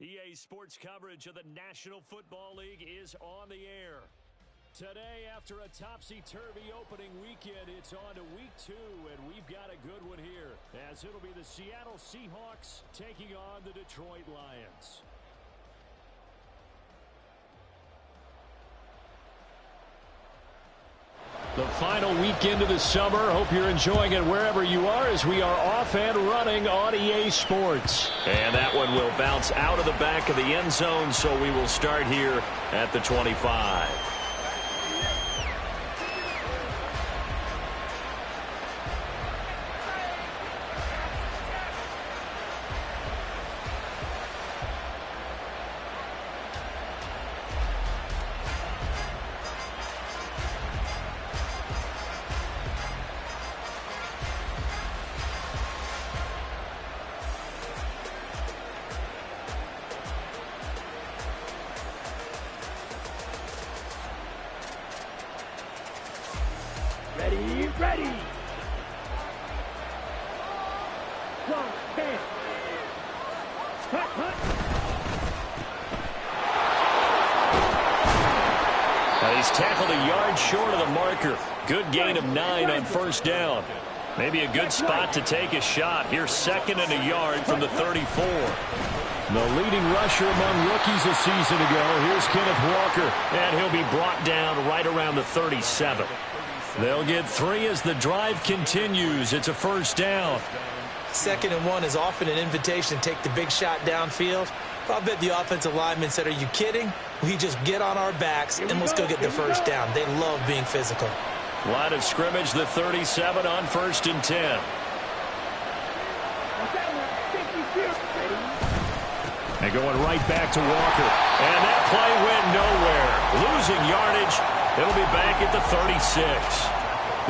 EA Sports coverage of the National Football League is on the air. Today, after a topsy-turvy opening weekend, it's on to week 2, and we've got a good one here, as it'll be the Seattle Seahawks taking on the Detroit Lions. The final weekend of the summer. Hope you're enjoying it wherever you are as we are off and running on EA Sports. And that one will bounce out of the back of the end zone, so we will start here at the 25. Ready. One, ten. Hut. He's tackled a yard short of the marker. Good gain of 9 on first down. Maybe a good spot to take a shot. Here's 2nd and a yard from the 34. The leading rusher among rookies a season ago. Here's Kenneth Walker, and he'll be brought down right around the 37. They'll get 3 as the drive continues. It's a first down. 2nd and 1 is often an invitation to take the big shot downfield. I'll bet the offensive linemen said, are you kidding? We just get on our backs and let's go get the first down. They love being physical. Line of scrimmage, the 37 on 1st and 10. And going right back to Walker. And that play went nowhere. Losing yardage. It'll be back at the 36.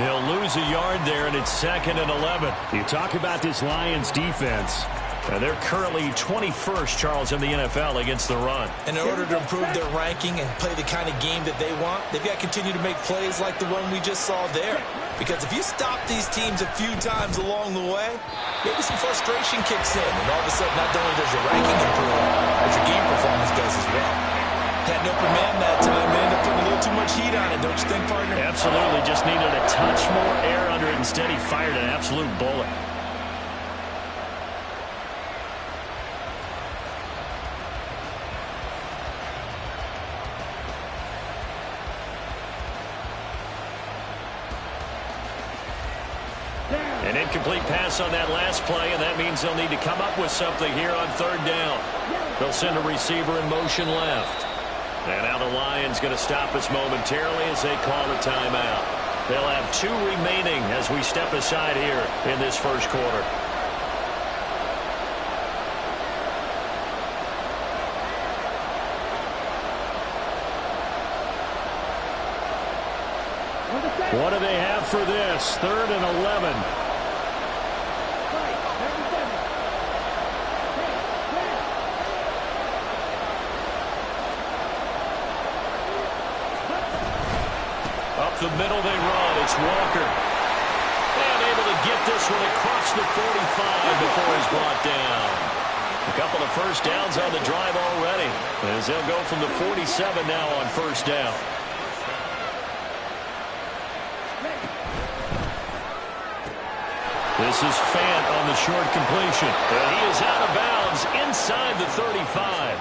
He'll lose a yard there, and it's 2nd and 11. You talk about this Lions defense. They're currently 21st, Charles, in the NFL against the run. And in order to improve their ranking and play the kind of game that they want, they've got to continue to make plays like the one we just saw there. Because if you stop these teams a few times along the way, maybe some frustration kicks in. And all of a sudden, not only does your ranking improve, but your game performance does as well. Had an open man that time and ended up putting a little too much heat on it, don't you think, partner? Absolutely. Just needed a touch more air under it. Instead, he fired an absolute bullet. An incomplete pass on that last play, and that means they'll need to come up with something here on 3rd down. They'll send a receiver in motion left. And now the Lions going to stop us momentarily as they call a timeout. They'll have 2 remaining as we step aside here in this first quarter. What do they have for this? 3rd and 11. Up the middle they run. It's Walker. And able to get this one across the 45 before he's brought down. A couple of first downs on the drive already, as they'll go from the 47 now on first down. This is Fant on the short completion. And he is out of bounds inside the 35.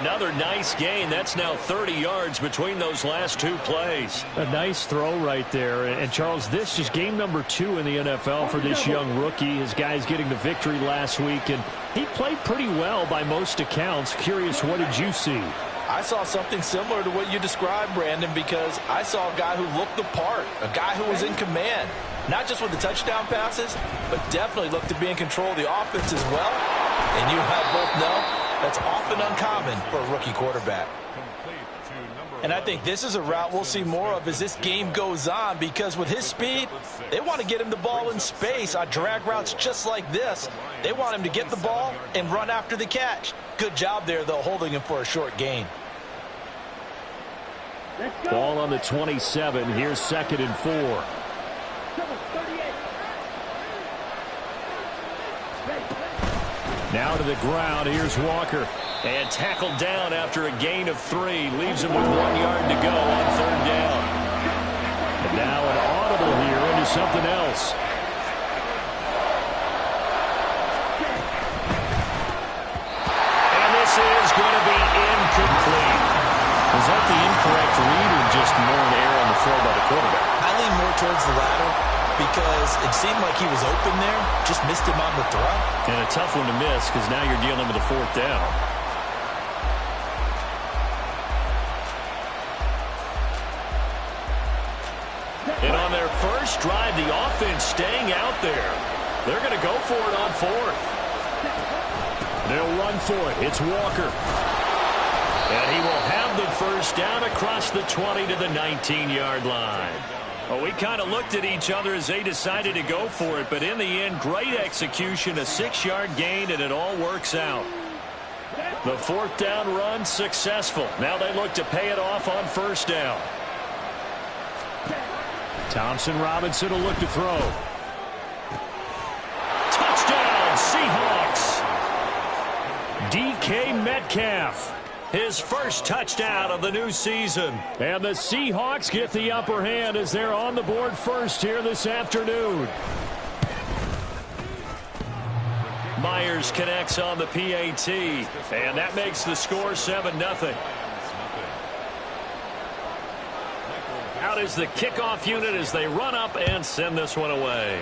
Another nice gain. That's now 30 yards between those last 2 plays. A nice throw right there. And Charles, this is game number 2 in the NFL for this young rookie. His guys getting the victory last week, and he played pretty well by most accounts. Curious, what did you see? I saw something similar to what you described, Brandon, because I saw a guy who looked the part, a guy who was in command, not just with the touchdown passes, but definitely looked to be in control of the offense as well. And you have both know that's often uncommon for a rookie quarterback. And I think this is a route we'll see more of as this game goes on, because with his speed, they want to get him the ball in space on drag routes just like this. They want him to get the ball and run after the catch. Good job there, though, holding him for a short gain. Ball on the 27. Here's 2nd and 4. Now to the ground. Here's Walker. And tackled down after a gain of 3. Leaves him with 1 yard to go on 3rd down. And now an audible here into something else. And this is going to be incomplete. Was that the incorrect read or just more an error on the throw by the quarterback? I lean more towards the latter because it seemed like he was open there, just missed him on the throw. And a tough one to miss because now you're dealing with a 4th down. And on their first drive, the offense staying out there. They're going to go for it on 4th. They'll run for it. It's Walker. And he will have the first down across the 20 to the 19-yard line. Well, we kind of looked at each other as they decided to go for it, but in the end, great execution, a 6-yard gain, and it all works out. The 4th down run successful. Now they look to pay it off on 1st down. Thompson Robinson will look to throw. Touchdown, Seahawks. DK Metcalf. His first touchdown of the new season. And the Seahawks get the upper hand as they're on the board first here this afternoon. Myers connects on the PAT. And that makes the score 7-0. Out is the kickoff unit as they run up and send this one away.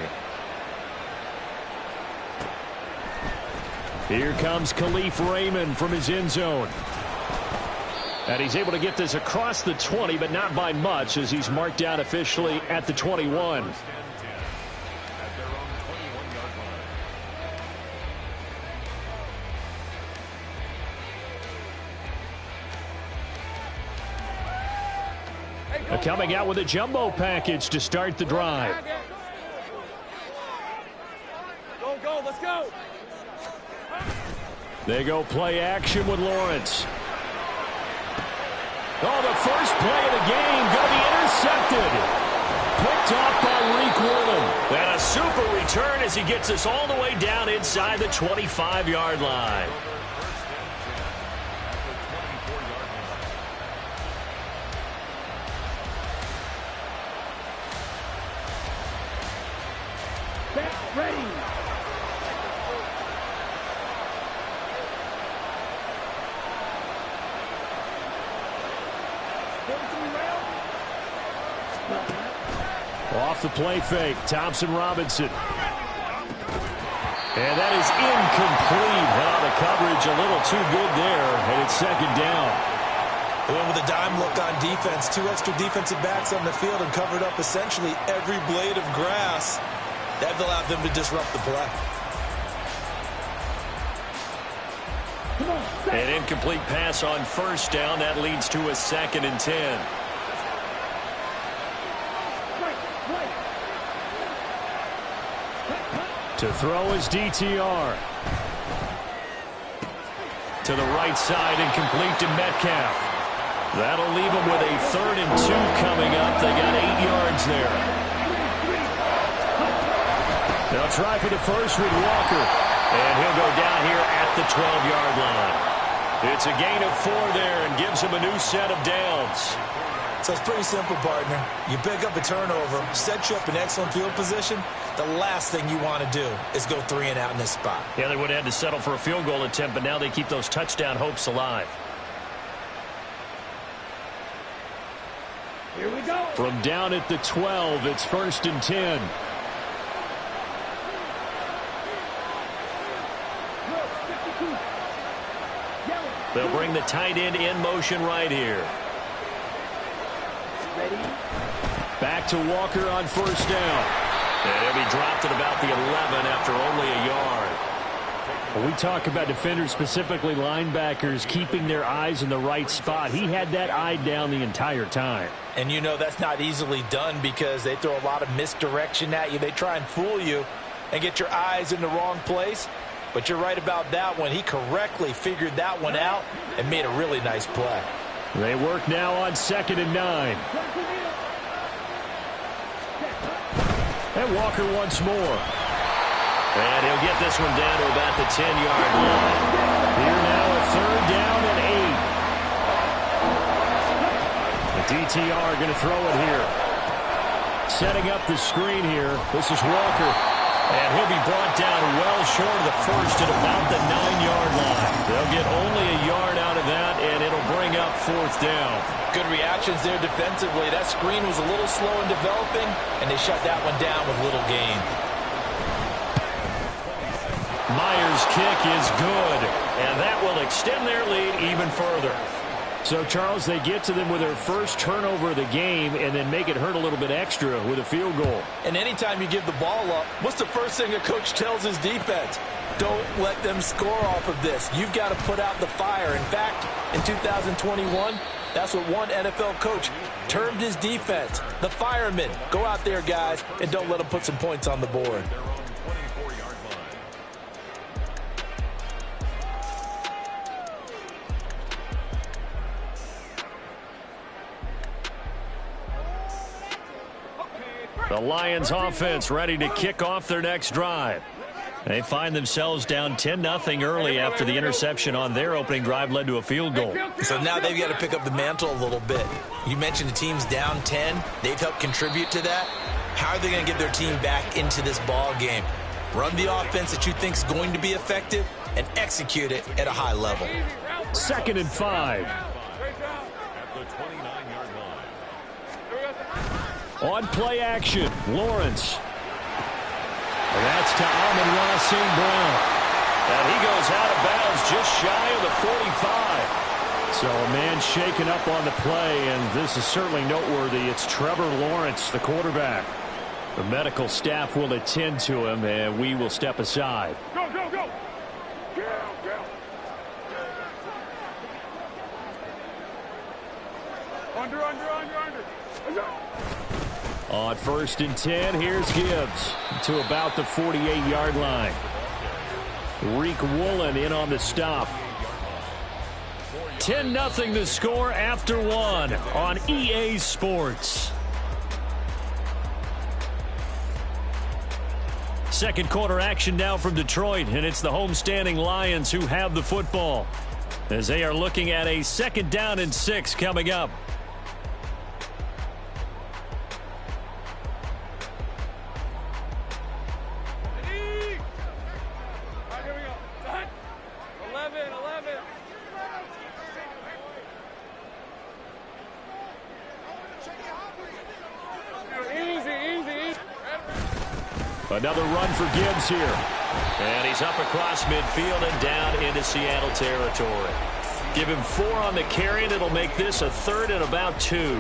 Here comes Khalif Raymond from his end zone. And he's able to get this across the 20, but not by much as he's marked down officially at the 21. Coming out with a jumbo package to start the drive. Go, let's go. They go play action with Lawrence. Oh, the first play of the game going to be intercepted. Picked off by Reek Woolen. And a super return as he gets us all the way down inside the 25-yard line. Ready. Off the play fake, Thompson Robinson. And that is incomplete. Now the coverage a little too good there, and it's 2nd down. They went with a dime look on defense. 2 extra defensive backs on the field and covered up essentially every blade of grass. That allowed them to disrupt the play. An incomplete pass on 1st down. That leads to a 2nd and 10. To throw is DTR. To the right side and complete to Metcalf. That'll leave him with a 3rd and 2 coming up. They got 8 yards there. They'll try for the first with Walker. And he'll go down here at the 12-yard line. It's a gain of 4 there and gives him a new set of downs. So it's pretty simple, partner. You pick up a turnover, set you up in excellent field position. The last thing you want to do is go 3 and out in this spot. Yeah, they would have had to settle for a field goal attempt, but now they keep those touchdown hopes alive. Here we go. From down at the 12, it's 1st and 10. They'll bring the tight end in motion right here. Ready. Back to Walker on 1st down. And he'll be dropped at about the 11 after only a yard. When we talk about defenders, specifically linebackers, keeping their eyes in the right spot, he had that eye down the entire time. And you know that's not easily done because they throw a lot of misdirection at you. They try and fool you and get your eyes in the wrong place. But you're right about that one. He correctly figured that one out and made a really nice play. They work now on 2nd and 9. And Walker once more. And he'll get this one down to about the 10-yard line. Here now a 3rd down and 8. The DTR going to throw it here. Setting up the screen here. This is Walker. And he'll be brought down well short of the first at about the 9-yard line. They'll get only a yard out of that, and it'll bring up 4th down. Good reactions there defensively. That screen was a little slow in developing, and they shut that one down with little gain. Myers' kick is good, and that will extend their lead even further. So, Charles, they get to them with their first turnover of the game and then make it hurt a little bit extra with a field goal. And anytime you give the ball up, what's the first thing a coach tells his defense? Don't let them score off of this. You've got to put out the fire. In fact, in 2021, that's what one NFL coach termed his defense. The firemen. Go out there, guys, and don't let them put some points on the board. The Lions offense ready to kick off their next drive. They find themselves down 10-0 early after the interception on their opening drive led to a field goal. So now they've got to pick up the mantle a little bit. You mentioned the team's down 10. They've helped contribute to that. How are they going to get their team back into this ball game? Run the offense that you think is going to be effective and execute it at a high level. 2nd and 5. On play action, Lawrence. And that's to Amon-Ra St. Brown. And he goes out of bounds just shy of the 45. So a man shaken up on the play, and this is certainly noteworthy. It's Trevor Lawrence, the quarterback. The medical staff will attend to him, and we will step aside. Go, go, go. Under. On 1st and 10, here's Gibbs to about the 48-yard line. Reek Woolen in on the stop. 10-0 the score after 1 on EA Sports. Second quarter action now from Detroit, and it's the homestanding Lions who have the football as they are looking at a 2nd down and 6 coming up. Another run for Gibbs here. And he's up across midfield and down into Seattle territory. Give him 4 on the carry, and it'll make this a 3rd and about 2.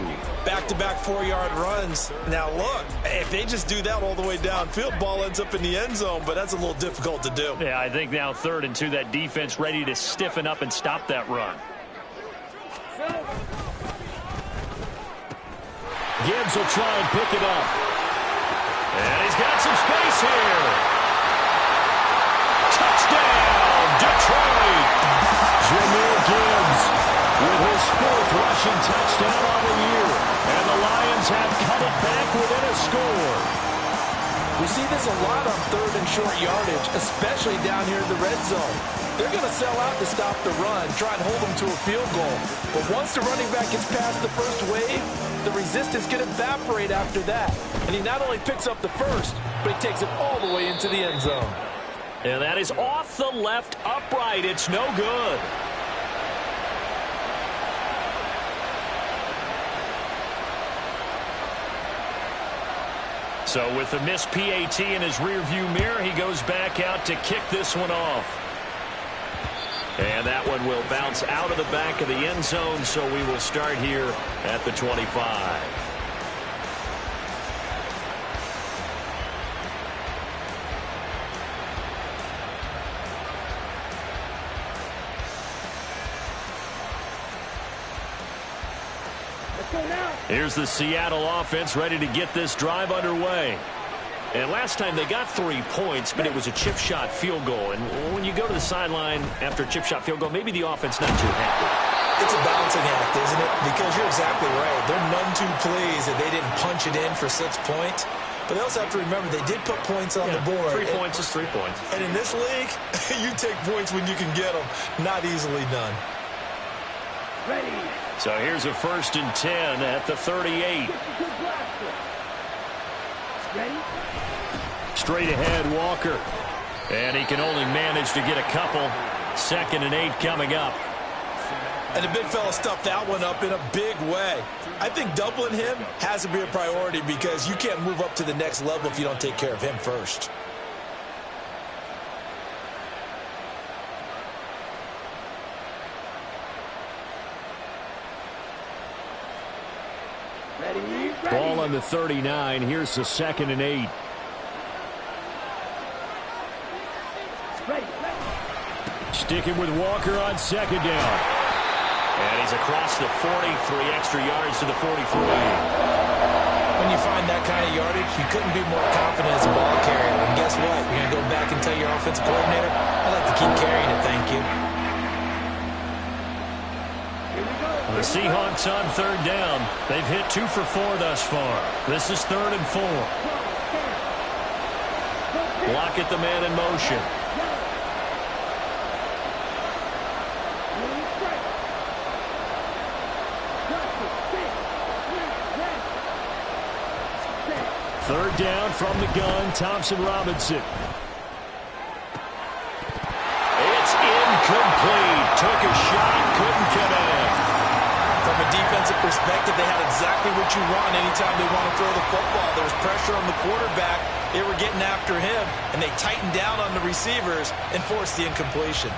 Back-to-back 4-yard runs. Now, look, if they just do that all the way downfield, ball ends up in the end zone, but that's a little difficult to do. Yeah, I think now 3rd and 2, that defense ready to stiffen up and stop that run. Gibbs will try and pick it up. And he's got some space here. Touchdown, Detroit. Jahmyr Gibbs with his 4th rushing touchdown on the year. And the Lions have cut it back within a score. We see this a lot on 3rd and short yardage, especially down here in the red zone. They're going to sell out to stop the run, try and hold them to a field goal. But once the running back gets past the first wave, the resistance can evaporate after that. And he not only picks up the first, but he takes it all the way into the end zone. And that is off the left upright. It's no good. So with the missed PAT in his rearview mirror, he goes back out to kick this one off. And that one will bounce out of the back of the end zone, so we will start here at the 25. Here's the Seattle offense ready to get this drive underway. And last time they got 3 points, but it was a chip shot field goal. And when you go to the sideline after a chip shot field goal, maybe the offense not too happy. It's a balancing act, isn't it? Because you're exactly right. There are none 2 plays that they didn't punch it in for 6 points. But they also have to remember they did put points on the board. 3 points is 3 points. And in this league, you take points when you can get them. Not easily done. Ready. So here's a 1st and 10 at the 38. Ready. Straight ahead, Walker. And he can only manage to get a couple. 2nd and 8 coming up. And the big fella stuffed that one up in a big way. I think doubling him has to be a priority because you can't move up to the next level if you don't take care of him first. Ready. Ball on the 39. Here's the 2nd and 8. Ready. Sticking with Walker on 2nd down. And he's across the 40, 3 extra yards to the 43. When you find that kind of yardage, you couldn't be more confident as a ball carrier. And guess what? You're going to go back and tell your offensive coordinator, I'd like to keep carrying it, thank you. The Seahawks on 3rd down. They've hit 2 for 4 thus far. This is 3rd and 4. Block at the man in motion. Third down from the gun, Thompson-Robinson. It's incomplete. Took a shot, couldn't connect. From a defensive perspective, they had exactly what you want anytime they want to throw the football. There was pressure on the quarterback. They were getting after him, and they tightened down on the receivers and forced the incompletion.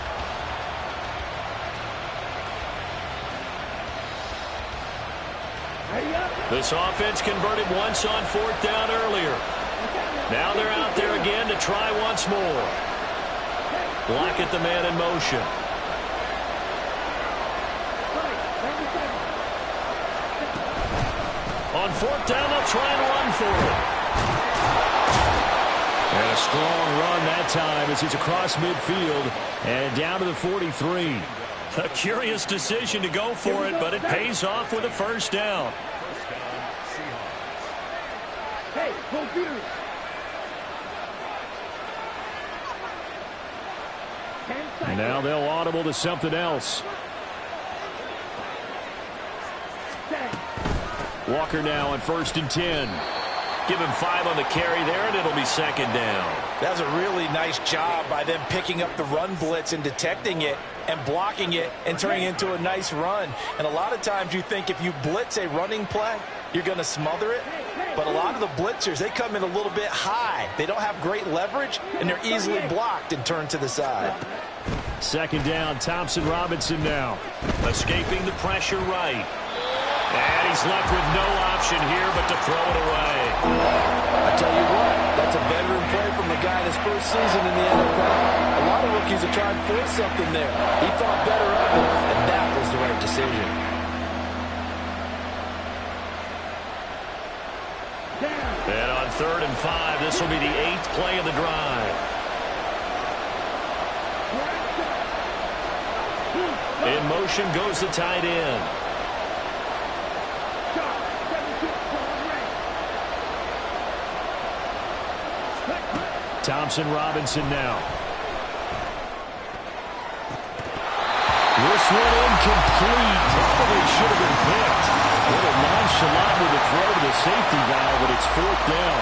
This offense converted once on 4th down earlier. Now they're out there again to try once more. Block at the man in motion. On 4th down, they'll try and run for it. And a strong run that time as he's across midfield and down to the 43. A curious decision to go for it, but it pays off with a 1st down. Hey, computer. 10 seconds. Now they'll audible to something else. Walker now on 1st and 10. Give him 5 on the carry there, and it'll be 2nd down. That's a really nice job by them picking up the run blitz and detecting it and blocking it and turning it into a nice run. And a lot of times you think if you blitz a running play, you're going to smother it. But a lot of the blitzers, they come in a little bit high. They don't have great leverage, and they're easily blocked and turned to the side. 2nd down, Thompson-Robinson now. Escaping the pressure right. And he's left with no option here but to throw it away. I tell you what, that's a veteran play from the guy in his first season in the NFL. A lot of rookies are trying to force something there. He thought better of it, and that was the right decision. And on 3rd and 5, this will be the 8th play of the drive. In motion goes the tight end. Thompson-Robinson now. This one incomplete. Probably should have been picked. A little nonchalant with the throw to the safety valve, but it's 4th down.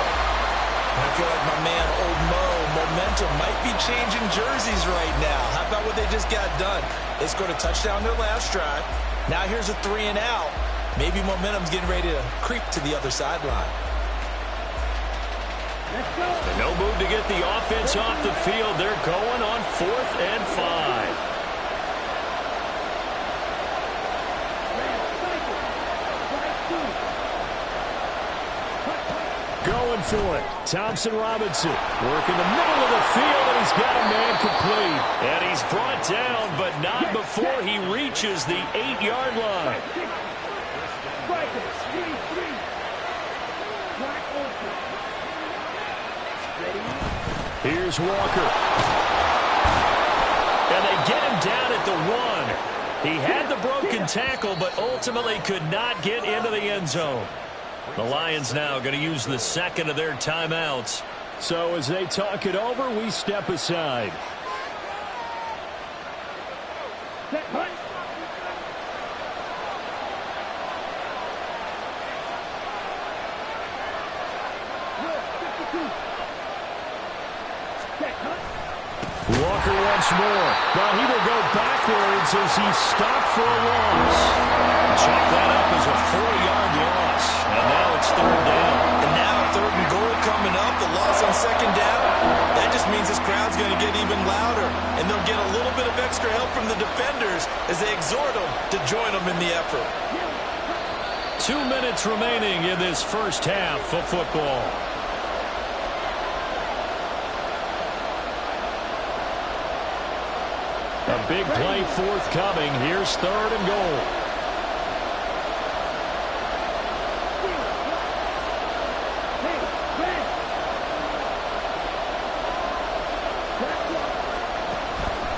I feel like my man, Old Mo, momentum might be changing jerseys right now. How about what they just got done? They scored a touchdown their last drive. Now here's a 3 and out. Maybe momentum's getting ready to creep to the other sideline. And no move to get the offense off the field. They're going on 4th and 5. Going for it. Thompson-Robinson working the middle of the field, and he's got a man complete. And he's brought down, but not before he reaches the 8-yard line. Here's Walker. And they get him down at the 1. He had the broken tackle, but ultimately could not get into the end zone. The Lions now going to use the second of their timeouts. So as they talk it over, we step aside. Set, hut. Set, hut. Walker once more. Now he will go backwards as he's stopped for a loss. Check that up as a 4-yard loss. And now it's third down. And now third and goal coming up. The loss on second down. That just means this crowd's going to get even louder. And they'll get a little bit of extra help from the defenders as they exhort them to join them in the effort. 2 minutes remaining in this first half of football. A big play forthcoming. Here's third and goal.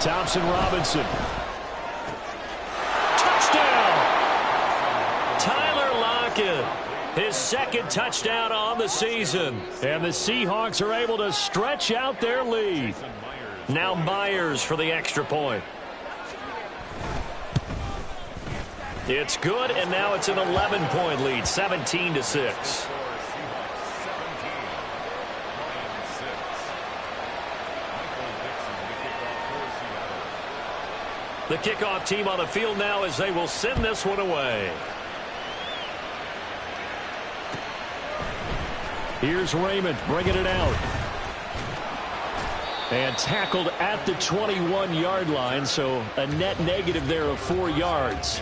Thompson Robinson. Touchdown! Tyler Lockett. His second touchdown on the season. And the Seahawks are able to stretch out their lead. Now Myers for the extra point. It's good, and now it's an 11-point lead, 17-6. The kickoff team on the field now as they will send this one away. Here's Raymond bringing it out. And tackled at the 21-yard line, so a net negative there of 4 yards.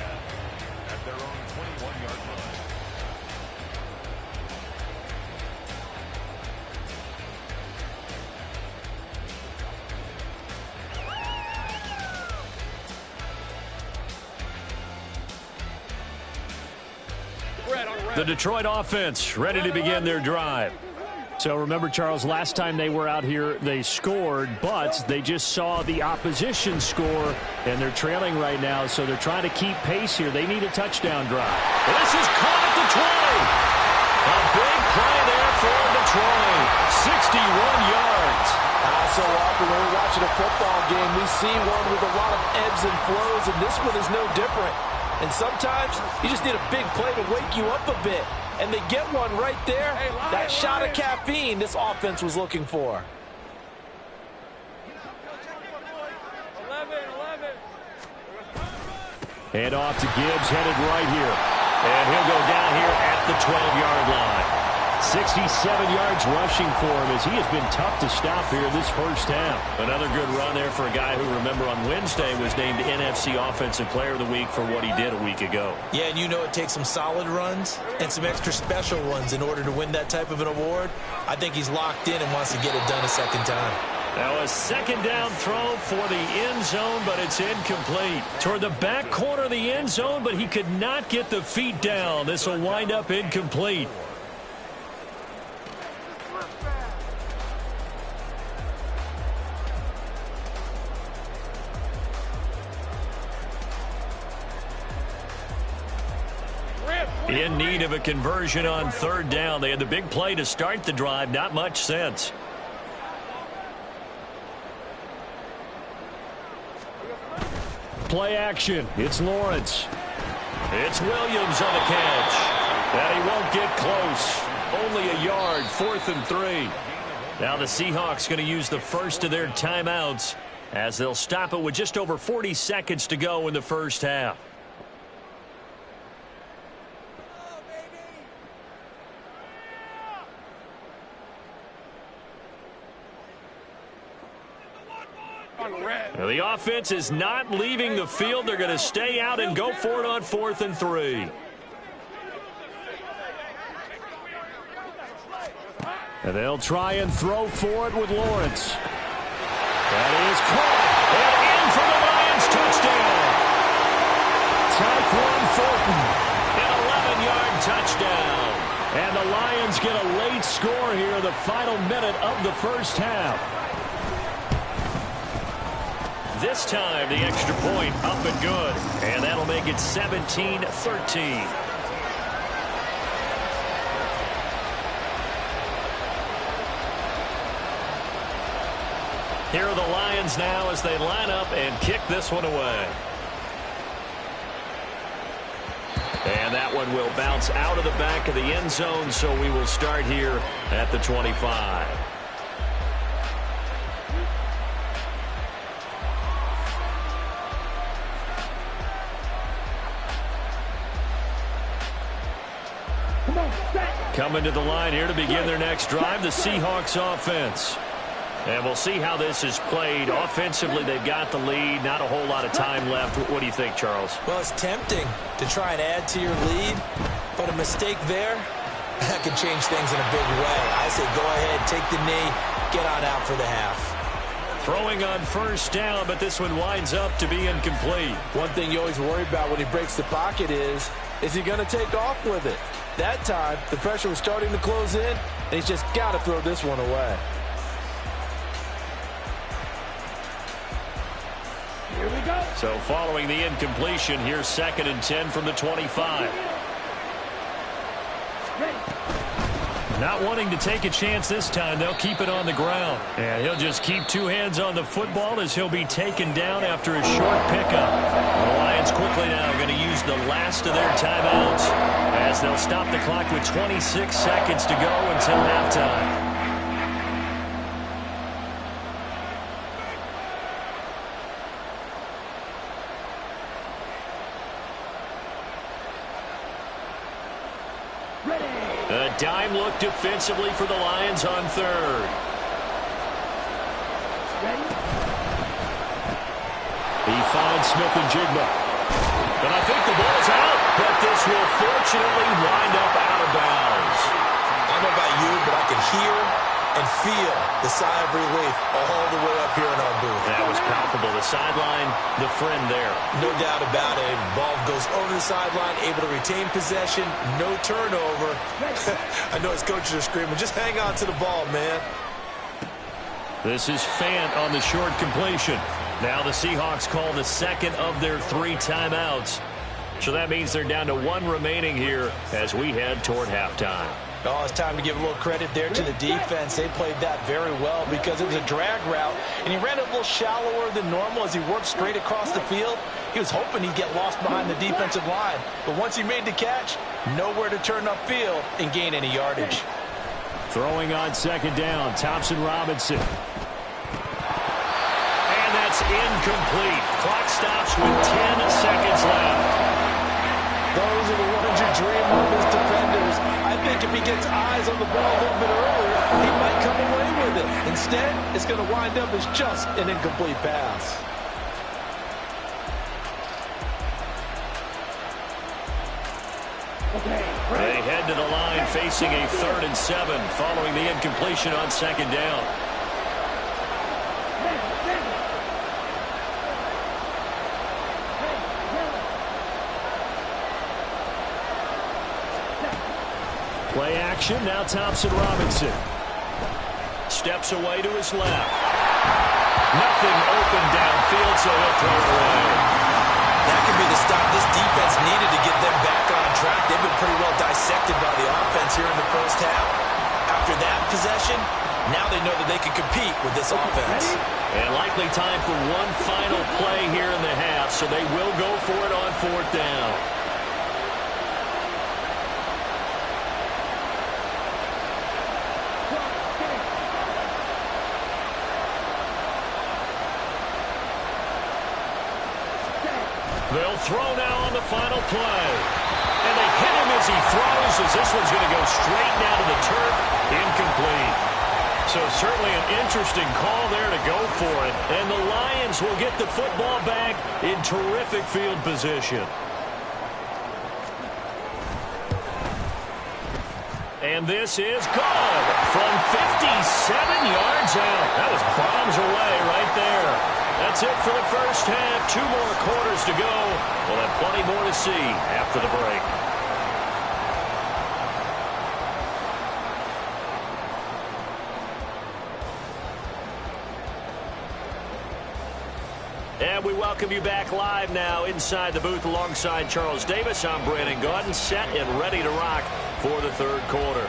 The Detroit offense ready to begin their drive. So remember, Charles, last time they were out here, they scored, but they just saw the opposition score, and they're trailing right now, so they're trying to keep pace here. They need a touchdown drive. This is caught at the 20. A big play there for Detroit. 61 yards. So often when we're watching a football game, we see one with a lot of ebbs and flows, and this one is no different. And sometimes you just need a big play to wake you up a bit. And they get one right there. That shot of caffeine this offense was looking for. 11. Hand off to Gibbs, headed right here. And he'll go down here at the 12-yard line. 67 yards rushing for him as he has been tough to stop here this first half. Another good run there for a guy who, remember, on Wednesday was named NFC Offensive Player of the Week for what he did a week ago. Yeah, and you know it takes some solid runs and some extra special ones in order to win that type of an award. I think he's locked in and wants to get it done a second time. Now a second down throw for the end zone, but it's incomplete. Toward the back corner of the end zone, but he could not get the feet down. This will wind up incomplete. In need of a conversion on third down. They had the big play to start the drive. Not much sense. Play action. It's Lawrence. It's Williams on the catch. And he won't get close. Only a yard, 4th and 3. Now the Seahawks going to use the first of their timeouts as they'll stop it with just over 40 seconds to go in the first half. Now the offense is not leaving the field. They're going to stay out and go for it on 4th and 3. And they'll try and throw for it with Lawrence. That is caught. And in for the Lions touchdown. Tyquan Thornton. An 11-yard touchdown. And the Lions get a late score here, the final minute of the first half. This time, the extra point up and good. And that'll make it 17-13. Here are the Lions now as they line up and kick this one away. And that one will bounce out of the back of the end zone, so we will start here at the 25. Coming to the line here to begin their next drive, the Seahawks offense. And we'll see how this is played. Offensively, they've got the lead. Not a whole lot of time left. What do you think, Charles? Well, it's tempting to try and add to your lead, but a mistake there, that could change things in a big way. I say go ahead, take the knee, get on out for the half. Throwing on first down, but this one winds up to be incomplete. One thing you always worry about when he breaks the pocket is he going to take off with it? That time, the pressure was starting to close in, and he's just got to throw this one away. Here we go. So following the incompletion, here's 2nd and 10 from the 25. Ready. Not wanting to take a chance this time, they'll keep it on the ground. And he'll just keep two hands on the football as he'll be taken down after a short pickup. The Lions quickly now going to use the last of their timeouts as they'll stop the clock with 26 seconds to go until halftime. A dime look defensively for the Lions on 3rd. Ready. He finds Smith-Njigba. And I think the ball's out, but this will fortunately wind up out of bounds. I don't know about you, but I can hear and feel the sigh of relief all the way up here in our booth. That was palpable. The sideline, the friend there. No doubt about it. Ball goes over the sideline, able to retain possession, no turnover. I know his coaches are screaming, just hang on to the ball, man. This is Fant on the short completion. Now the Seahawks call the 2nd of their 3 timeouts. So that means they're down to 1 remaining here as we head toward halftime. Oh, it's time to give a little credit there to the defense. They played that very well because it was a drag route, and he ran it a little shallower than normal as he worked straight across the field. He was hoping he'd get lost behind the defensive line, but once he made the catch, nowhere to turn upfield and gain any yardage. Throwing on 2nd down, Thompson Robinson. And that's incomplete. Clock stops with 10 seconds left. Those are the ones you dream of as defenders. I think if he gets eyes on the ball a little bit earlier, he might come away with it. Instead, it's going to wind up as just an incomplete pass. They head to the line facing a 3rd and 7 following the incompletion on 2nd down. Play action, now Thompson Robinson. Steps away to his left. Nothing open downfield, so he'll throw it away. That could be the stop this defense needed to get them back on track. They've been pretty well dissected by the offense here in the first half. After that possession, now they know that they can compete with this offense. And likely time for one final play here in the half, so they will go for it on 4th down. They'll throw now on the final play. And they hit him as he throws, as this one's going to go straight down to the turf. Incomplete. So certainly an interesting call there to go for it. And the Lions will get the football back in terrific field position. And this is good from 57 yards out. That was bombs away right there. That's it for the first half. 2 more quarters to go. We'll have plenty more to see after the break. And we welcome you back live now inside the booth alongside Charles Davis. I'm Brandon Gaudin, set and ready to rock for the 3rd quarter.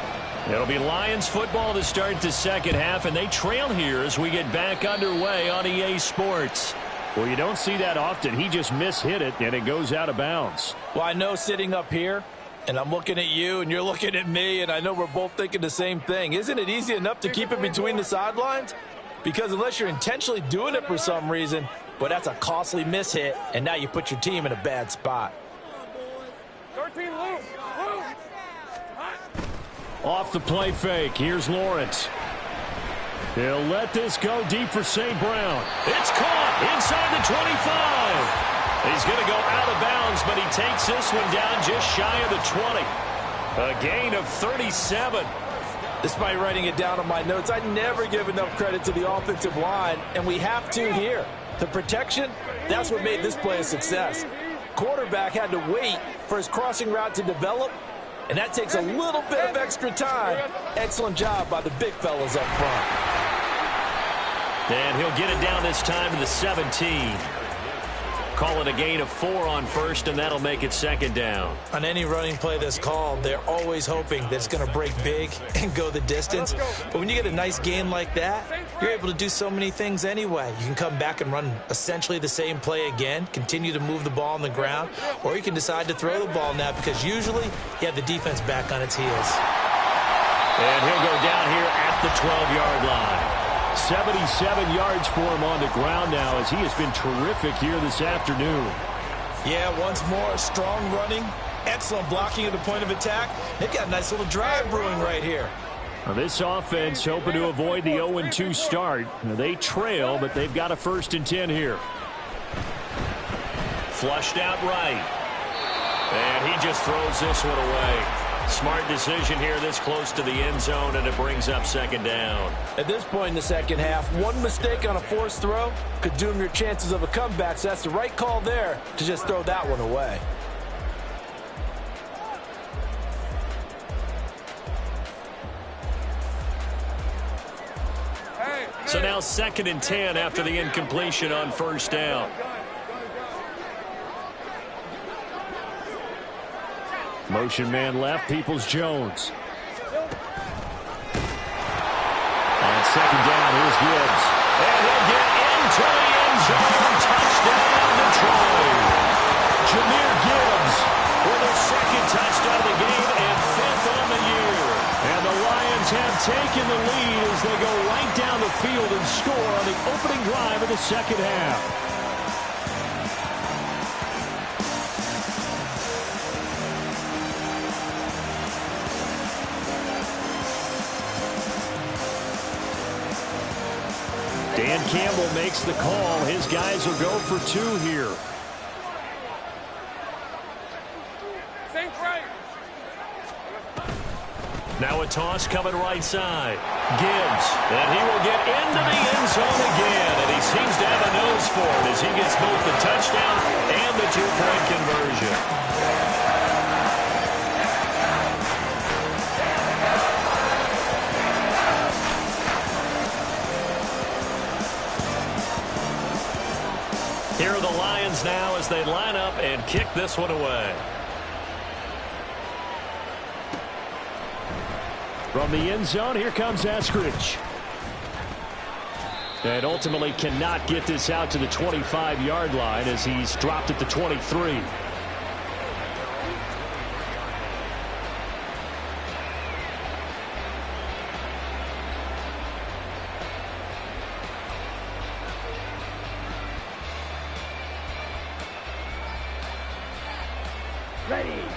It'll be Lions football to start the second half, and they trail here as we get back underway on EA Sports. Well, you don't see that often. He just mishit it, and it goes out of bounds. Well, I know sitting up here, and I'm looking at you, and you're looking at me, and I know we're both thinking the same thing. Isn't it easy enough to keep it between the sidelines? Because unless you're intentionally doing it for some reason, but that's a costly mishit, and now you put your team in a bad spot. Off the play fake. Here's Lawrence. He'll let this go deep for St. Brown. It's caught inside the 25. He's going to go out of bounds, but he takes this one down just shy of the 20. A gain of 37. Despite writing it down on my notes, I never give enough credit to the offensive line, and we have to here. The protection, that's what made this play a success. Quarterback had to wait for his crossing route to develop, and that takes a little bit of extra time. Excellent job by the big fellas up front. And he'll get it down this time to the 17. Call it a gain of 4 on first, and that'll make it second down. On any running play that's called, they're always hoping that it's going to break big and go the distance. But when you get a nice gain like that, you're able to do so many things anyway. You can come back and run essentially the same play again, continue to move the ball on the ground, or you can decide to throw the ball now because usually you have the defense back on its heels. And he'll go down here at the 12-yard line. 77 yards for him on the ground now as he has been terrific here this afternoon. Yeah, once more, strong running, excellent blocking at the point of attack. They've got a nice little drive brewing right here. Now this offense hoping to avoid the 0-2 start. Now they trail, but they've got a 1st and 10 here. Flushed out right. And he just throws this one away. Smart decision here this close to the end zone, and it brings up second down. At this point in the second half, one mistake on a forced throw could doom your chances of a comeback, so that's the right call there to just throw that one away. So now 2nd and 10 after the incompletion on first down. Motion man left, Peoples-Jones. On second down, here's Gibbs. And he'll get into the end zone. Touchdown, Detroit. Jahmyr Gibbs with his 2nd touchdown of the game and 5th on the year. And the Lions have taken the lead as they go right down the field and score on the opening drive of the second half. Dan Campbell makes the call. His guys will go for 2 here. Now a toss coming right side. Gibbs, and he will get into the end zone again, and he seems to have a nose for it as he gets both the touchdown and the 2-point conversion. Here are the Lions now as they line up and kick this one away. From the end zone, here comes Eskridge. And ultimately cannot get this out to the 25-yard line as he's dropped at the 23.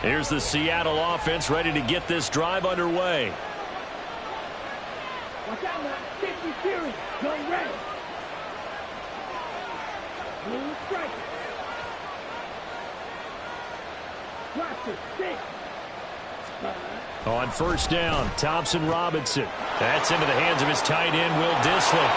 Here's the Seattle offense ready to get this drive underway. Watch out now. 50 series. Gun ready. Blue strike. Watch it. 6. On first down, Thompson Robinson. That's into the hands of his tight end, Will Dissly.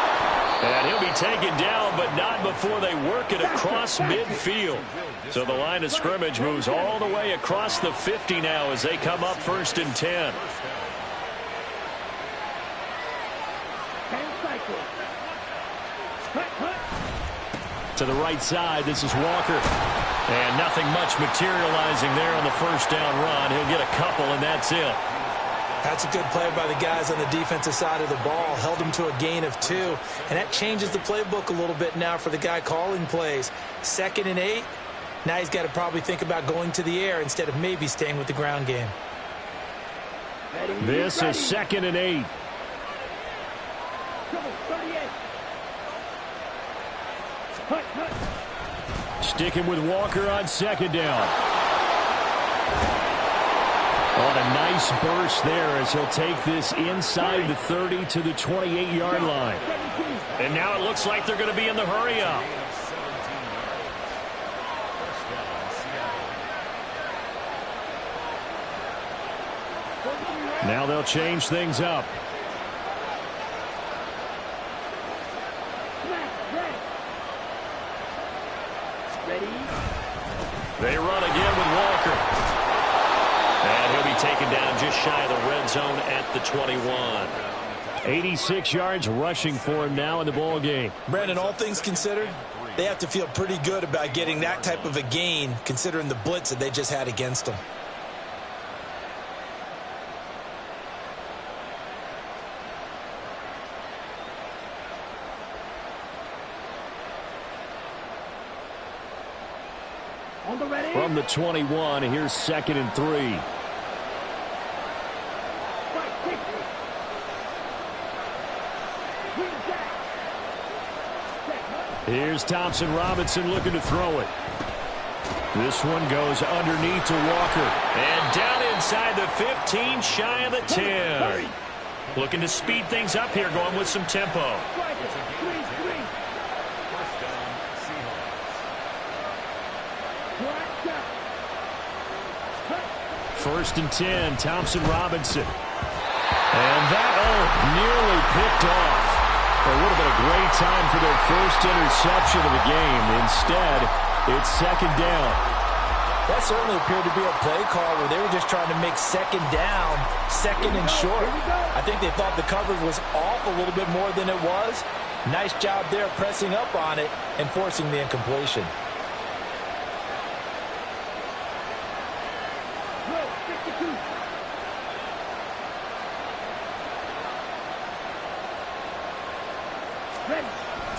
And he'll be taken down, but not before they work it across midfield. So the line of scrimmage moves all the way across the 50 now as they come up 1st and 10. To the right side, this is Walker. And nothing much materializing there on the first down run. He'll get a couple, and that's it. That's a good play by the guys on the defensive side of the ball. Held them to a gain of 2. And that changes the playbook a little bit now for the guy calling plays. 2nd and 8. Now he's got to probably think about going to the air instead of maybe staying with the ground game. This is 2nd and 8. Sticking with Walker on 2nd down. Oh, a nice burst there as he'll take this inside the 30 to the 28-yard line. And now it looks like they're going to be in the hurry-up. Now they'll change things up. They run again with Walker. And he'll be taken down just shy of the red zone at the 21. 86 yards rushing for him now in the ball game. Brandon, all things considered, they have to feel pretty good about getting that type of a gain considering the blitz that they just had against them. From the 21, here's 2nd and 3. Here's Thompson Robinson looking to throw it. This one goes underneath to Walker. And down inside the 15, shy of the 10. Looking to speed things up here, going with some tempo. First and 10, Thompson Robinson. And that, nearly picked off. It would have been a great time for their first interception of the game. Instead, it's 2nd down. That certainly appeared to be a play call where they were just trying to make 2nd down, 2nd and short. I think they thought the coverage was off a little bit more than it was. Nice job there pressing up on it and forcing the incompletion.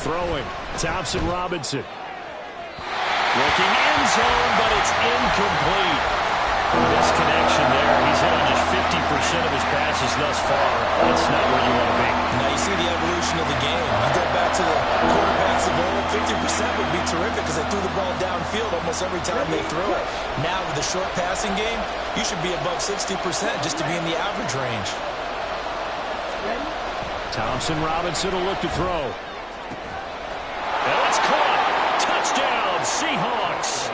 Throwing, Thompson Robinson. Looking end zone, but it's incomplete. This connection there, he's hit on just 50% of his passes thus far. That's not where you want to be. Now you see the evolution of the game. You go back to the quarterbacks of old, 50% would be terrific because they threw the ball downfield almost every time they threw it. Now with the short passing game, you should be above 60% just to be in the average range. Thompson Robinson will look to throw. And it's caught. Touchdown, Seahawks.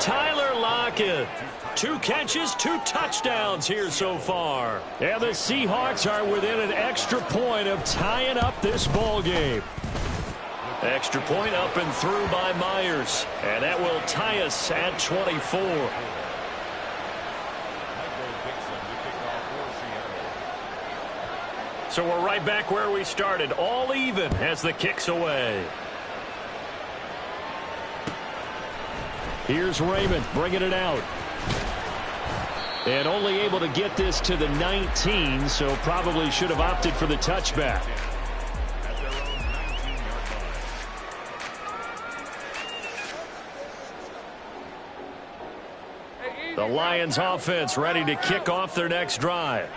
Tyler Lockett. 2 catches, 2 touchdowns here so far. And the Seahawks are within an extra point of tying up this ball game. Extra point up and through by Myers. And that will tie us at 24. So we're right back where we started, all even as the kick's away. Here's Raymond bringing it out. And only able to get this to the 19, so probably should have opted for the touchback. The Lions offense ready to kick off their next drive.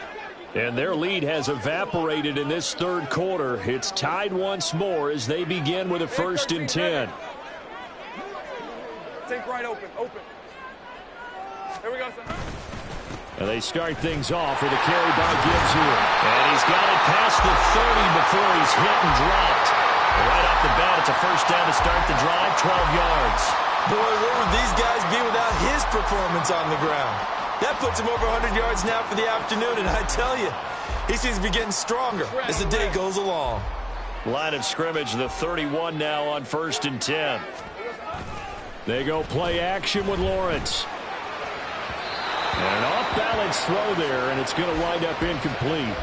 And their lead has evaporated in this third quarter. It's tied once more as they begin with a 1st and 10. Take right open. Here we go, son. And they start things off with a carry by Gibbs here. And he's got it past the 30 before he's hit and dropped. Right off the bat, it's a 1st down to start the drive, 12 yards. Boy, where would these guys be without his performance on the ground? That puts him over 100 yards now for the afternoon, and I tell you, he seems to be getting stronger as the day goes along. Line of scrimmage, the 31 now on 1st and 10. They go play action with Lawrence. And an off-balance throw there, and it's going to wind up incomplete.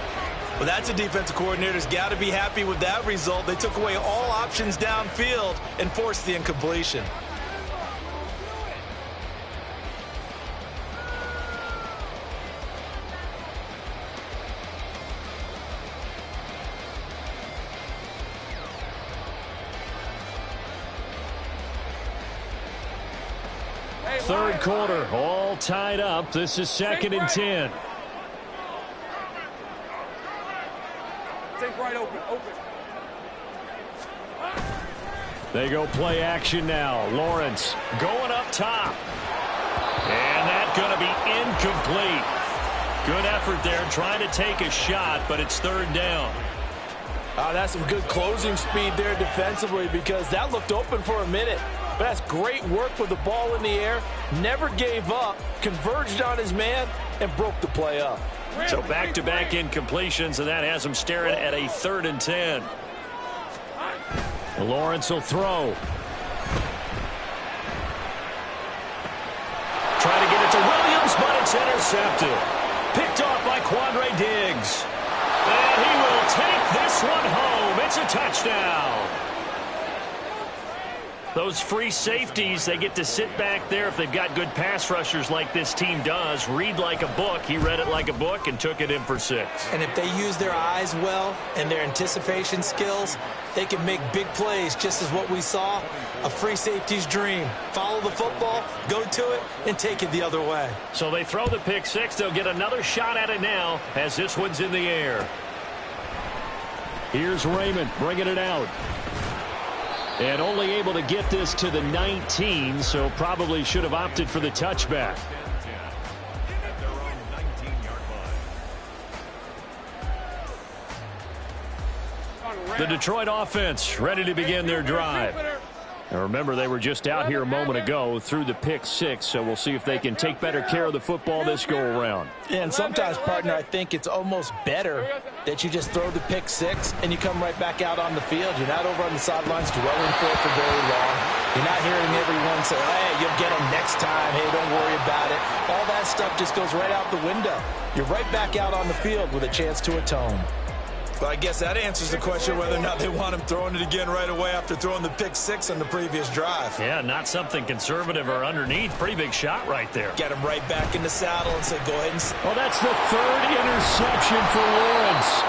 Well, that's a defensive coordinator's got to be happy with that result. They took away all options downfield and forced the incompletion. Third quarter, all tied up. This is 2nd and 10. Take right open. They go play action now. Lawrence going up top. And that's going to be incomplete. Good effort there trying to take a shot, but it's 3rd down. That's some good closing speed there defensively because that looked open for a minute. But that's great work with the ball in the air. Never gave up, converged on his man, and broke the play up. So back-to-back incompletions, and that has him staring at a 3rd and 10. Lawrence will throw. Trying to get it to Williams, but it's intercepted. Picked off by Quandre Diggs. And he will take this one home. It's a touchdown. Those free safeties, they get to sit back there if they've got good pass rushers like this team does. Read like a book. He read it like a book and took it in for 6. And if they use their eyes well and their anticipation skills, they can make big plays, just as what we saw. A free safety's dream. Follow the football, go to it, and take it the other way. So they throw the pick 6. They'll get another shot at it now as this one's in the air. Here's Raymond bringing it out. And only able to get this to the 19, so probably should have opted for the touchback. The Detroit offense ready to begin their drive. Now remember, they were just out here a moment ago through the pick 6, so we'll see if they can take better care of the football this go-around. And sometimes, partner, I think it's almost better that you just throw the pick 6 and you come right back out on the field. You're not over on the sidelines dwelling for it for very long. You're not hearing everyone say, hey, you'll get them next time. Hey, don't worry about it. All that stuff just goes right out the window. You're right back out on the field with a chance to atone. Well, I guess that answers the question whether or not they want him throwing it again right away after throwing the pick 6 on the previous drive. Yeah, not something conservative or underneath. Pretty big shot right there. Get him right back in the saddle and say, go ahead and... Well, that's the 3rd interception for Lawrence.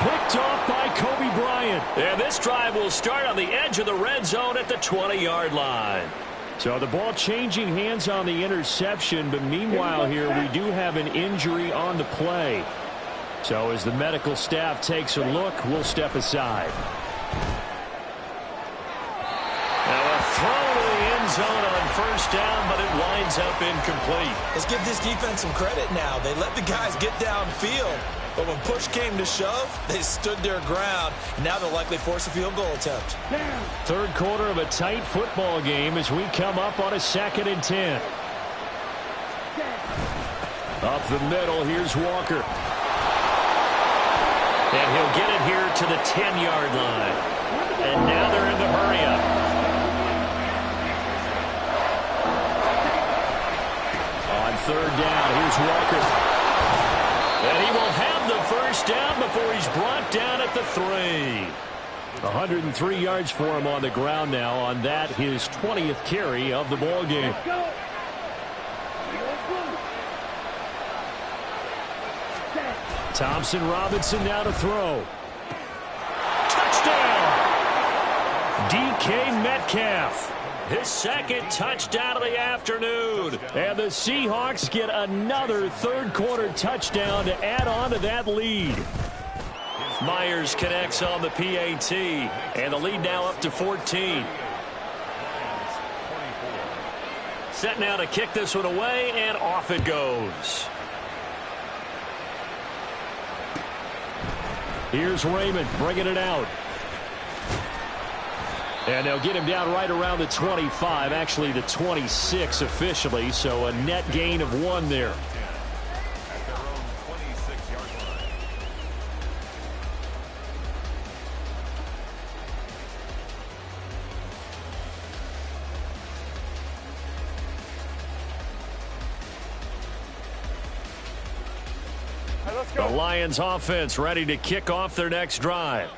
Picked off by Kobe Bryant. And this drive will start on the edge of the red zone at the 20-yard line. So the ball changing hands on the interception, but meanwhile here we do have an injury on the play. So as the medical staff takes a look, we'll step aside. Now a throw to the end zone on 1st down, but it winds up incomplete. Let's give this defense some credit now. They let the guys get downfield, but when push came to shove, they stood their ground. And now they'll likely force a field goal attempt. 3rd quarter of a tight football game as we come up on a 2nd and 10. Up the middle, here's Walker. And he'll get it here to the 10-yard line. And now they're in the hurry-up. On 3rd down, here's Walker. And he will have the 1st down before he's brought down at the 3. 103 yards for him on the ground now on that, his 20th carry of the ball game. Thompson Robinson now to throw. Touchdown! DK Metcalf. His 2nd touchdown of the afternoon. And the Seahawks get another 3rd quarter touchdown to add on to that lead. Myers connects on the PAT. And the lead now up to 14. Set now to kick this one away, and off it goes. Here's Raymond bringing it out. And they'll get him down right around the 25, actually the 26 officially, so a net gain of 1 there. The Lions offense ready to kick off their next drive.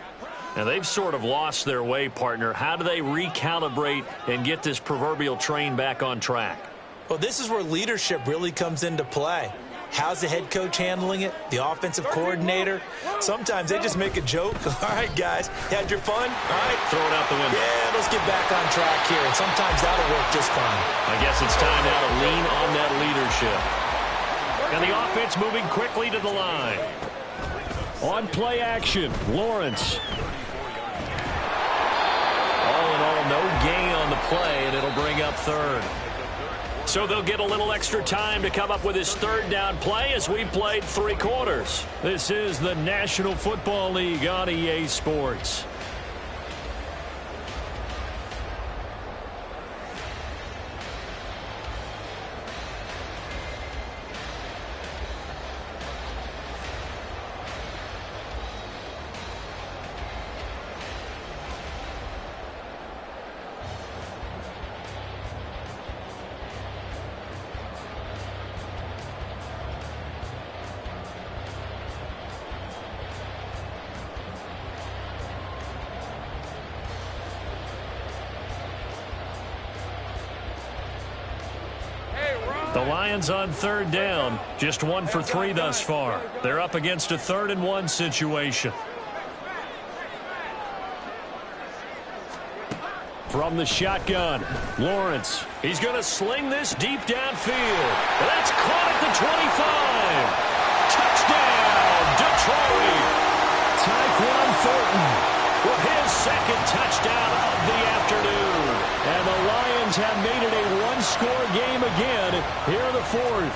And they've sort of lost their way, partner. How do they recalibrate and get this proverbial train back on track? Well, this is where leadership really comes into play. How's the head coach handling it? The offensive coordinator? Sometimes they just make a joke. All right, guys, you had your fun? All right. Throw it out the window. Yeah, let's get back on track here, and sometimes that'll work just fine. I guess it's time now to lean on that leadership. And the offense moving quickly to the line. On play action, Lawrence. All in all, no gain on the play, and it'll bring up third. So they'll get a little extra time to come up with his third down play as we've played 3 quarters. This is the National Football League on EA Sports. The Lions on third down, just 1 for 3 thus far. They're up against a 3rd and 1 situation. From the shotgun, Lawrence. He's going to sling this deep downfield. That's caught at the 25. Touchdown, Detroit. Tyquan Thornton with his 2nd touchdown of the afternoon. And the Lions have made it a 1-score game again here in the 4th.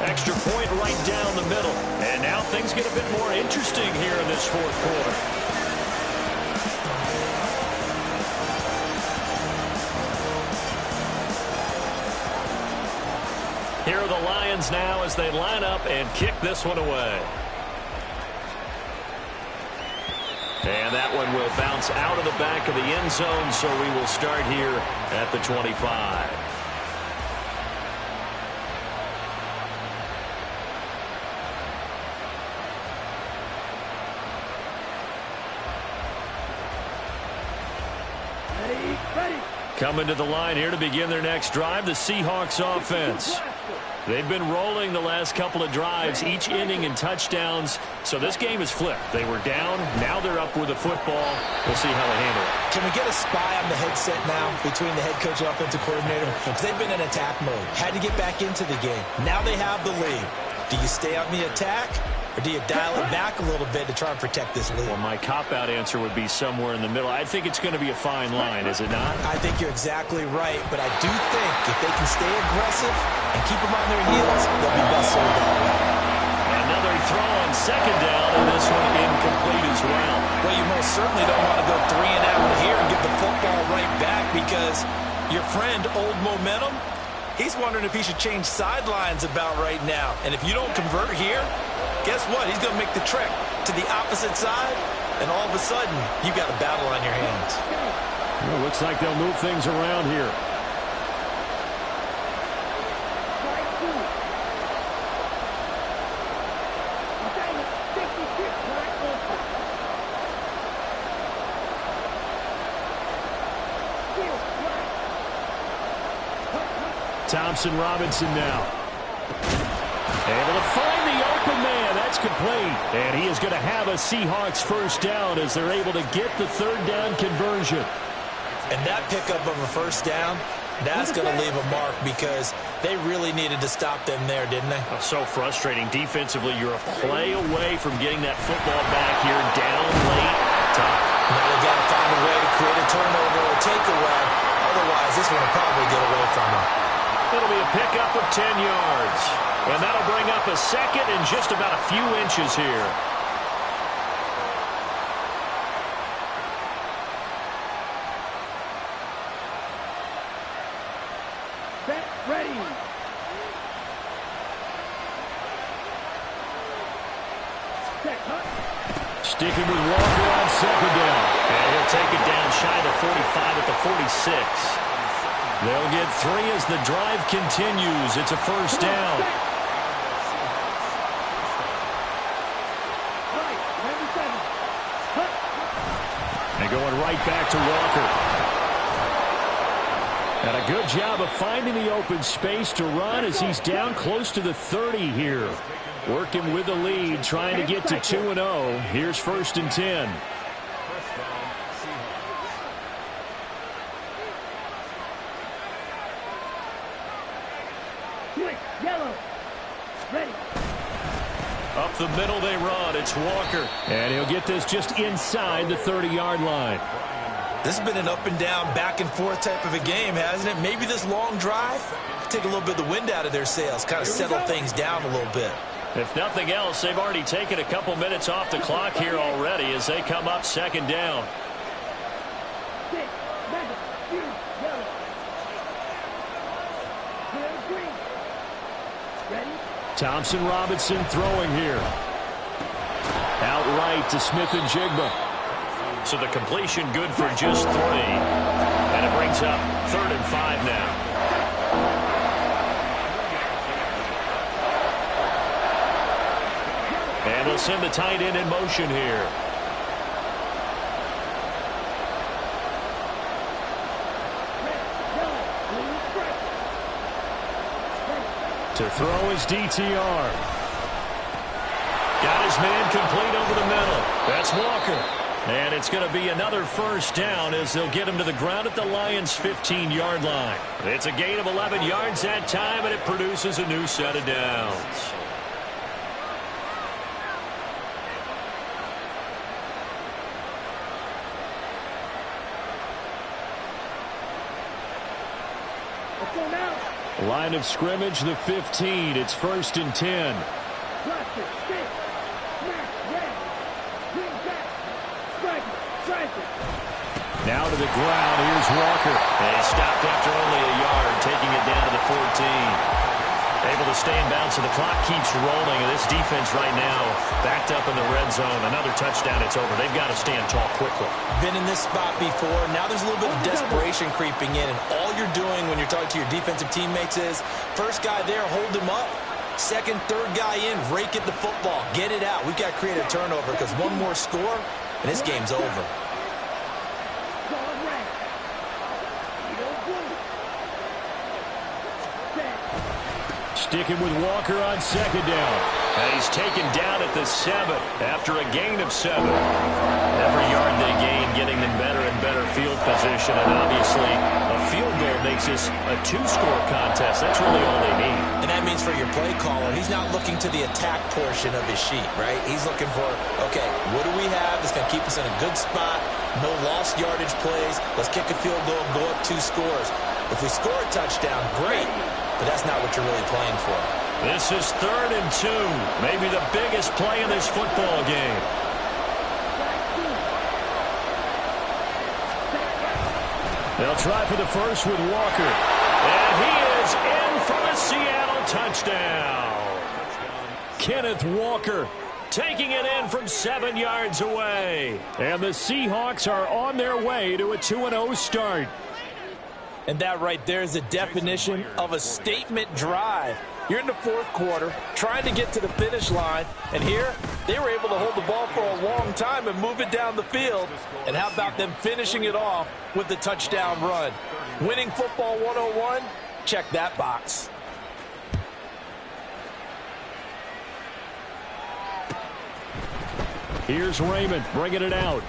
Extra point right down the middle. And now things get a bit more interesting here in this 4th quarter. Here are the Lions now as they line up and kick this one away. And that one will bounce out of the back of the end zone, so we will start here at the 25. Coming to the line here to begin their next drive, the Seahawks offense. They've been rolling the last couple of drives, each inning in touchdowns. So this game is flipped. They were down. Now they're up with the football. We'll see how they handle it. Can we get a spy on the headset now between the head coach and offensive coordinator? Because they've been in attack mode. Had to get back into the game. Now they have the lead. Do you stay on the attack? Or do you dial it back a little bit to try and protect this lead? Well, my cop-out answer would be somewhere in the middle. I think it's going to be a fine line, is it not? I think you're exactly right, but I do think if they can stay aggressive and keep them on their heels, they'll be best served that way. Another throw on 2nd down, and this one incomplete as well. Well, you most certainly don't want to go 3 and out here and give the football right back because your friend, Old Momentum, he's wondering if he should change sidelines about right now. And if you don't convert here, guess what? He's going to make the trek to the opposite side, and all of a sudden, you've got a battle on your hands. Well, looks like they'll move things around here. Thompson Robinson now. Able to find the open man. That's complete. And he is going to have a Seahawks first down as they're able to get the 3rd down conversion. And that pickup of a first down, that's going to leave a mark because they really needed to stop them there, didn't they? Oh, so frustrating. Defensively, you're a play away from getting that football back here down late. Tough. Now they've got to find a way to create a turnover or a takeaway. Otherwise, this one will probably get away from them. It'll be a pickup of 10 yards. And that'll bring up a 2nd and just about a few inches here. Set, ready. Set, cut. Sticking with Walker on 2nd down. And he'll take it down shy of the 45 at the 46. They'll get 3 as the drive continues. It's a first down. And going right back to Walker. And a good job of finding the open space to run as he's down close to the 30 here. Working with the lead, trying to get to 2-0. Here's 1st and 10. Yellow. Ready. Up the middle they run. It's Walker. And he'll get this just inside the 30-yard line. This has been an up and down, back and forth type of a game, hasn't it? Maybe this long drive, take a little bit of the wind out of their sails, kind of settle things down a little bit. If nothing else, they've already taken a couple minutes off the clock here already as they come up 2nd down. Thompson Robinson throwing here. Outright to Smith-Njigba. So the completion good for just 3. And it brings up 3rd and 5 now. And they'll send the tight end in motion here. To throw his DTR. Got his man complete over the middle. That's Walker. And it's going to be another 1st down as they'll get him to the ground at the Lions' 15-yard line. It's a gain of 11 yards that time, and it produces a new set of downs. Line of scrimmage, the 15. It's 1st and 10. Now to the ground. Here's Walker. And he stopped after only a yard, taking it down to the 14. Able to stay in bounds, so the clock keeps rolling. And this defense right now backed up in the red zone. Another touchdown, it's over. They've got to stand tall quickly. Been in this spot before. Now there's a little bit of desperation creeping in. And all you're doing when you're talking to your defensive teammates is, first guy there, hold him up. Second, third guy in, rake at the football. Get it out. We've got to create a turnover because one more score, and this game's over. Sticking with Walker on 2nd down. And he's taken down at the 7 after a gain of 7. Every yard they gain, getting them better and better field position. And obviously, a field goal makes this a 2-score contest. That's really all they need. And that means for your play caller, he's not looking to the attack portion of his sheet, right? He's looking for, okay, what do we have that's going to keep us in a good spot? No lost yardage plays. Let's kick a field goal and go up 2 scores. If we score a touchdown, great. But that's not what you're really playing for. This is 3rd and 2. Maybe the biggest play in this football game. They'll try for the first with Walker. And he is in for a Seattle touchdown. Kenneth Walker taking it in from 7 yards away. And the Seahawks are on their way to a 2-0 start. And that right there is the definition of a statement drive. You're in the 4th quarter, trying to get to the finish line, and here they were able to hold the ball for a long time and move it down the field. And how about them finishing it off with the touchdown run? Winning football 101, check that box. Here's Raymond bringing it out.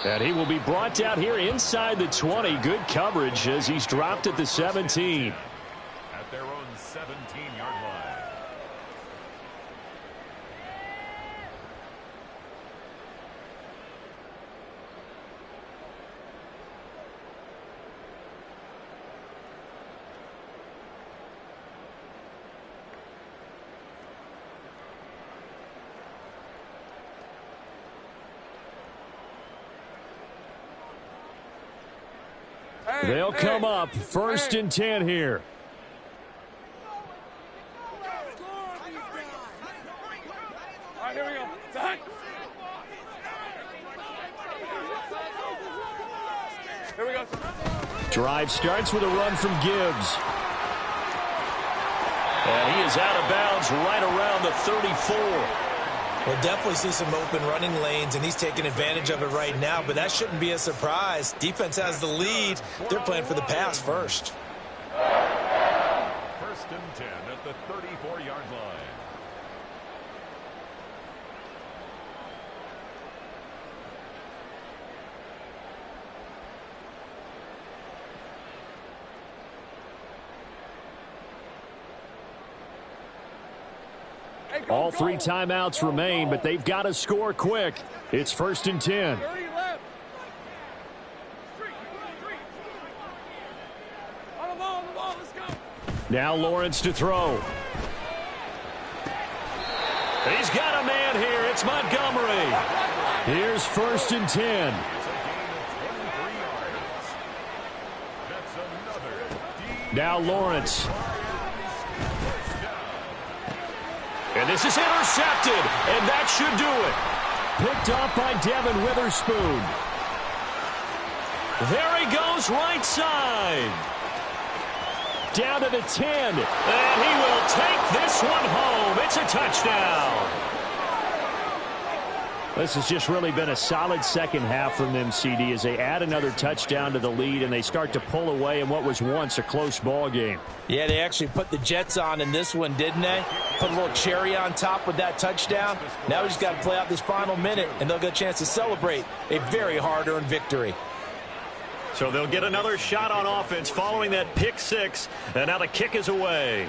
And he will be brought down here inside the 20. Good coverage as he's dropped at the 17. At their own 17-yard line. They'll come up 1st and 10 here. All right, here we go. Zach. Here we go. Drive starts with a run from Gibbs. And he is out of bounds right around the 34. We'll definitely see some open running lanes, and he's taking advantage of it right now, but that shouldn't be a surprise. Defense has the lead. They're playing for the pass first. First and 10 at the 34-yard line. All 3 timeouts remain, but they've got to score quick. It's first and 10. 30 left. On the ball, let's go. Now Lawrence to throw. He's got a man here. It's Montgomery. Here's first and 10. It's a gain of 23 yards. That's another Now Lawrence. And this is intercepted, and that should do it. Picked off by Devin Witherspoon. There he goes, right side. Down to the 10. And he will take this one home. It's a touchdown. This has just really been a solid second half from them, CD, as they add another touchdown to the lead and they start to pull away in what was once a close ball game. Yeah, they actually put the Jets on in this one, didn't they? Put a little cherry on top with that touchdown. Now we just got to play out this final minute, and they'll get a chance to celebrate a very hard-earned victory. So they'll get another shot on offense following that pick six, and now the kick is away.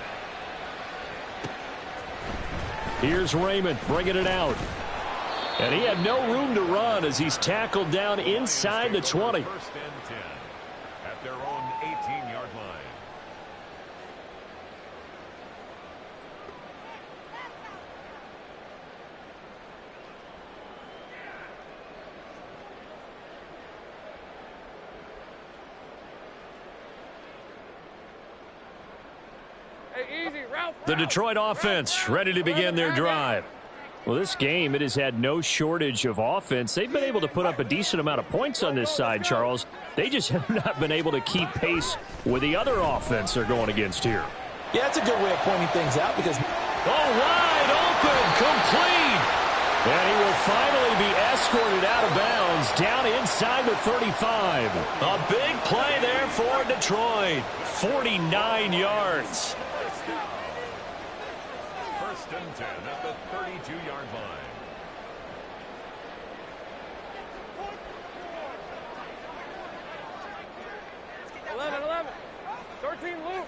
Here's Raymond bringing it out. And he had no room to run as he's tackled down inside the 20. first and 10 at their own 18-yard line. Hey, easy, Ralph. The Detroit offense ready to begin their drive. Well, this game, it has had no shortage of offense. They've been able to put up a decent amount of points on this side, Charles. They just have not been able to keep pace with the other offense they're going against here. Yeah, it's a good way of pointing things out because... Oh, wide open, complete. And he will finally be escorted out of bounds down inside the 35. A big play there for Detroit. 49 yards. First and 10 at the 32-yard line. Eleven, 13, Luke.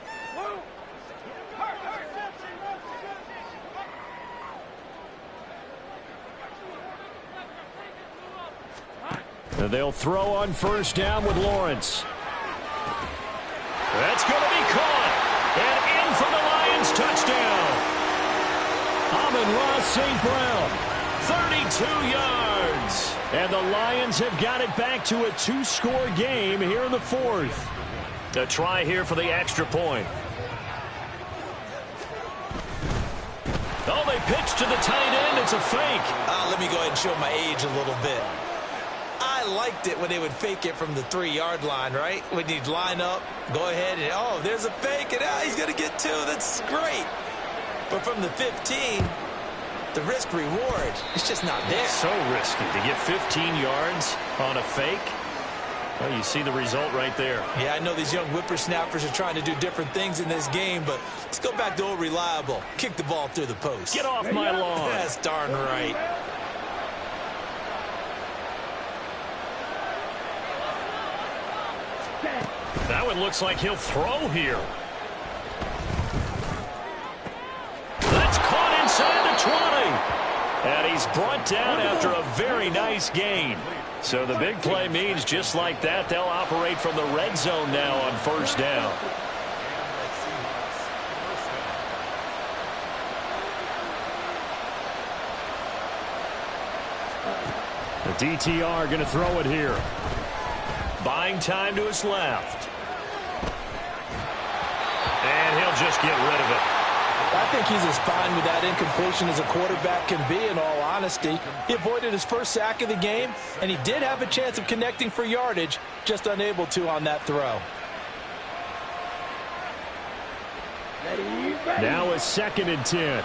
And they'll throw on first down with Lawrence. That's going to be caught. And in for the Lions touchdown. Amon-Ra St. Brown. 32 yards. And the Lions have got it back to a 2-score game here in the fourth. A try here for the extra point. Oh, they pitch to the tight end. It's a fake. Let me go ahead and show my age a little bit. I liked it when they would fake it from the 3-yard line, right? When you'd line up, go ahead and, oh, there's a fake, and he's going to get 2. That's great. But from the 15, the risk-reward, it's just not there. So risky to get 15 yards on a fake. Well, you see the result right there. Yeah, I know these young whippersnappers are trying to do different things in this game, but let's go back to old reliable. Kick the ball through the post. Get off my lawn. That's darn right. That one looks like he'll throw here. That's caught inside the 20. And he's brought down after a very nice gain. So the big play means just like that, they'll operate from the red zone now on first down. The DTR going to throw it here. Buying time to his left. And he'll just get rid of it. I think he's as fine with that incompletion as a quarterback can be, in all honesty. He avoided his first sack of the game, and he did have a chance of connecting for yardage, just unable to on that throw. Now a 2nd and 10.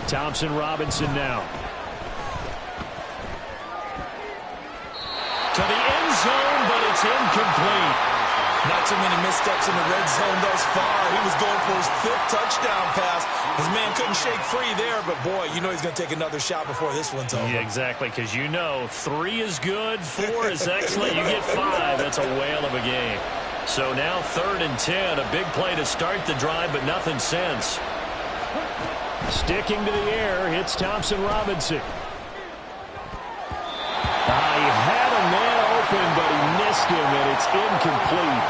Thompson Robinson now. To the end zone, but it's incomplete. Not too many missteps in the red zone thus far. He was going for his 5th touchdown pass. His man couldn't shake free there, but boy, you know he's going to take another shot before this one's over. Yeah, exactly, because you know 3 is good, 4 is excellent. You get 5, that's a whale of a game. So now 3rd and 10, a big play to start the drive, but nothing since. Sticking to the air, it's Thompson Robinson. He had a man open, but he missed him, and it's incomplete.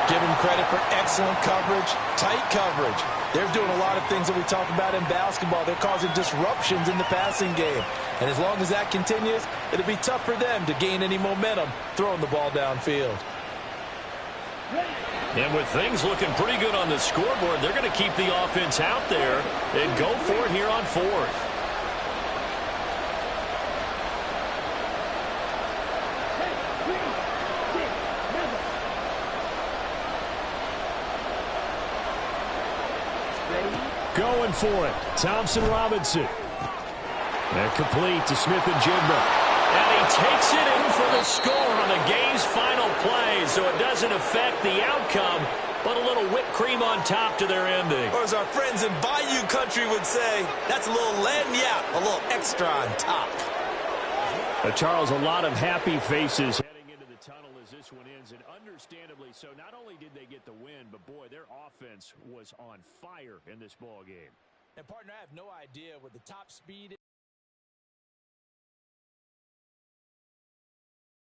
Give him credit for excellent coverage, tight coverage. They're doing a lot of things that we talk about in basketball. They're causing disruptions in the passing game. And as long as that continues, it'll be tough for them to gain any momentum throwing the ball downfield. And with things looking pretty good on the scoreboard, they're going to keep the offense out there and go for it here on 4th. Going for it, Thompson Robinson. And complete to Smith-Njigba. And he takes it in for the score on the game's final play, so it doesn't affect the outcome, but a little whipped cream on top to their ending. Or as our friends in Bayou Country would say, that's a little lagniappe, a little extra on top. Charles, a lot of happy faces heading into the tunnel as this one ends, and understandably so. Not only did they get the win, but boy, their offense was on fire in this ball game. And partner, I have no idea what the top speed is.